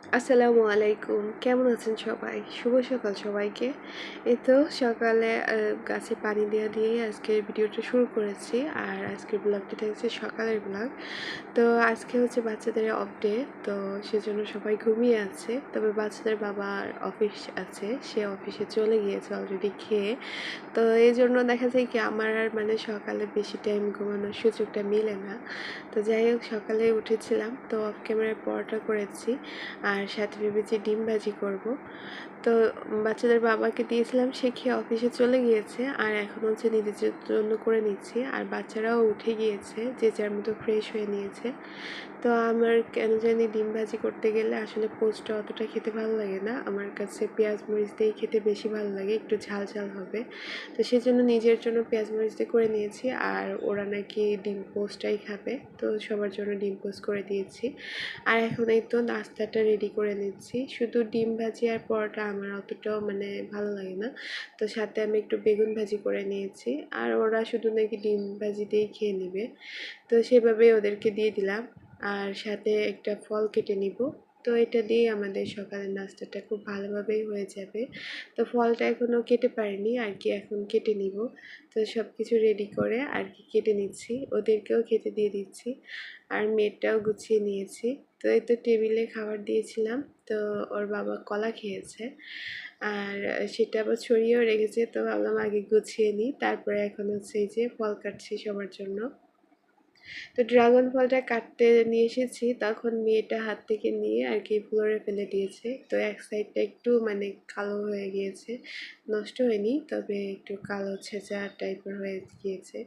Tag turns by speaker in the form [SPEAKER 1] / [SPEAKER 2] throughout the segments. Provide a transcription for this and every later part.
[SPEAKER 1] আসসালামু আলাইকুম, কেমন আছেন সবাই? শুভ সকাল সবাইকে। এই তো সকালে গাছে পানি দেওয়া দিয়েই আজকের ভিডিওটা শুরু করেছি। আর আজকের ব্লগটা হচ্ছে সকালের ব্লগ। তো আজকে হচ্ছে বাচ্চাদের অফ ডে, তো সেজন্য সবাই ঘুমিয়ে আছে। তবে বাচ্চাদের বাবার অফিস আছে, সে অফিসে চলে গিয়েছে অলরেডি খেয়ে। তো এই জন্য দেখা যায় কি আমার আর মানে সকালে বেশি টাইম ঘুমানোর সুযোগটা মিলে না। তো যাই হোক, সকালে উঠেছিলাম, তো অফ ক্যামেরায় পরোটা করেছি আর সাথে ভেবেছি ডিম ভাজি করব। তো বাচ্চাদের বাবাকে দিয়েছিলাম, সে খেয়ে অফিসে চলে গিয়েছে। আর এখন হচ্ছে নিজের জন্য করে নিচ্ছি। আর বাচ্চারাও উঠে গিয়েছে, যে যার মতো ফ্রেশ হয়ে নিয়েছে। তো আমার কেন জানি ডিম ভাজি করতে গেলে আসলে পোস্টটা অতটা খেতে ভালো লাগে না। আমার কাছে পেঁয়াজ মরিচ দিয়ে খেতে বেশি ভালো লাগে, একটু ঝাল ঝাল হবে। তো সেজন্য নিজের জন্য পেঁয়াজ মরিচ দিয়ে করে নিয়েছি। আর ওরা নাকি ডিম পোস্টটাই খাবে, তো সবার জন্য ডিম পোস্ট করে দিয়েছি। আর এখন এই তো নাস্তাটা রেডি করে নিচ্ছি। শুধু ডিম ভাজি আর পরোটা আমার অতটাও মানে ভালো লাগে না, তো সাথে আমি একটু বেগুন ভাজি করে নিয়েছি। আর ওরা শুধু নাকি ডিম ভাজি দিয়েই খেয়ে নেবে, তো সেভাবেই ওদেরকে দিয়ে দিলাম। আর সাথে একটা ফল কেটে নিব। তো এটা দিয়ে আমাদের সকালের নাস্তাটা খুব ভালোভাবেই হয়ে যাবে। তো ফলটা এখনও কেটে পারিনি আর কি, এখন কেটে নিব। তো সব কিছু রেডি করে আর কি কেটে নিচ্ছি, ওদেরকেও খেতে দিয়ে দিচ্ছি। আর মেয়েটাও গুছিয়ে নিয়েছি। তো এই তো টেবিলে খাবার দিয়েছিলাম, তো ওর বাবা কলা খেয়েছে। আর সেটা আবার ছড়িয়েও রেখেছে, তো ভাবলাম আগে গুছিয়ে নিই, তারপরে এখন হচ্ছে এই যে ফল কাটছি সবার জন্য। তো ড্রাগন ফলটা কাটতে নিয়ে এসেছি, তখন মেয়েটা হাত থেকে নিয়ে আর কি ফ্লোরে ফেলে দিয়েছে। তো এক সাইডটা একটু মানে কালো হয়ে গিয়েছে, নষ্ট হয়নি, তবে একটু কালো ছেঁচা টাইপের হয়ে গিয়েছে।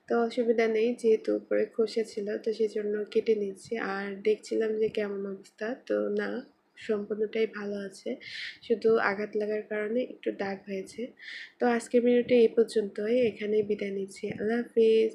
[SPEAKER 1] তো অসুবিধা নেই, যেহেতু উপরে খসে ছিল, তো সেজন্য কেটে নিচ্ছি। আর দেখছিলাম যে কেমন অবস্থা, তো না, সম্পূর্ণটাই ভালো আছে, শুধু আঘাত লাগার কারণে একটু দাগ হয়েছে। তো আজকের ভিডিওটা এই পর্যন্তই, এখানেই বিদায় নিচ্ছি। আল্লাহ হাফিজ।